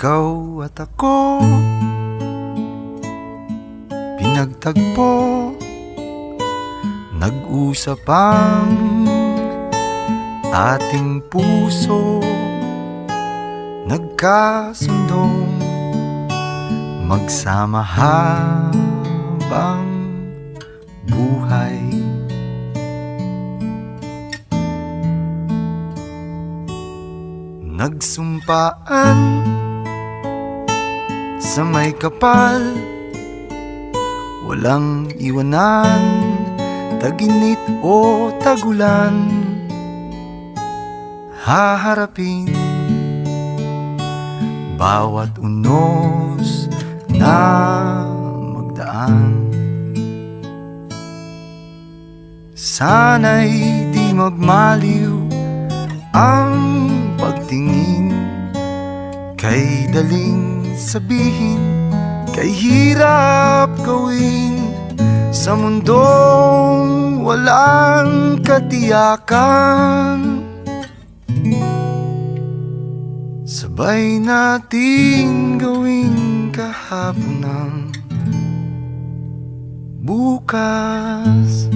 Ikaw at ako, pinagtagpo, nag-usap ang ating puso, nagkasundong magsama habang buhay. Nagsumpaan sa may kapal, walang iwanan, taginit o tagulan, haharapin bawat unos na magdaan. Sana'y di magmaliw ang pagtingin, kay daling sabihin, kay hirap gawin, sa mundong walang katiyakan. Sabay natin gawin kahapon ng bukas.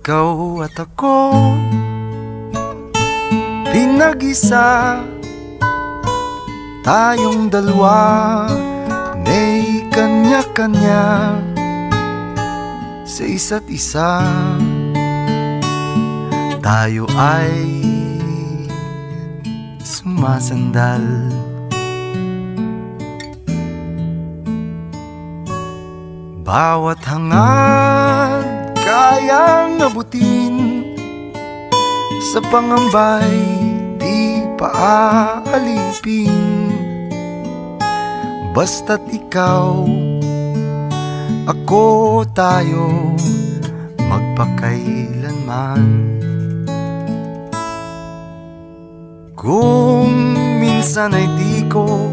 Ikaw at ako, pinag-isa, tayong dalawa, may kanya-kanya sa isa't isa. Tayo ay sumasandal, bawat hangad kayang abutin, sa pangambay di paaalipin. Basta't ikaw, ako, tayo, magpakailanman. Kung minsan ay di ko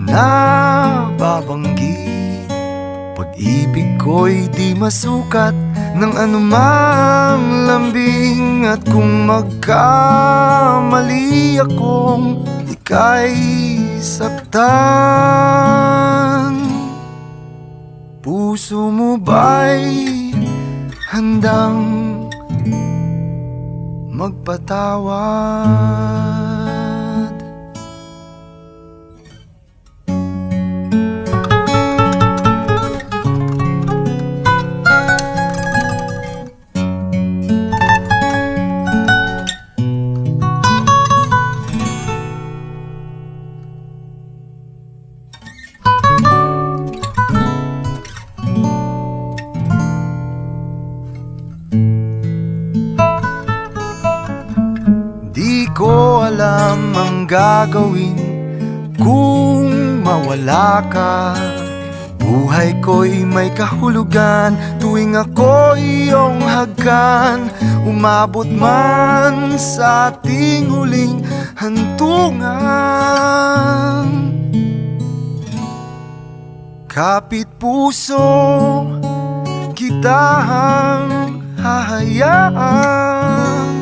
nababanggit, pag-ibig ko'y di masukat ng anumang lambing. At kung magkamali akong ika'y saktan, puso mo ba'y handang magpatawad? Di ko alam ang gagawin kung mawala ka. Buhay ko'y may kahulugan tuwing ako'y iyong hagkan. Umabot man sa ating huling hantungan, kapit puso kitang hahayaan,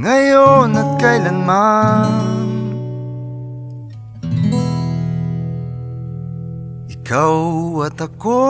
ngayon at kailanman. Ikaw at ako,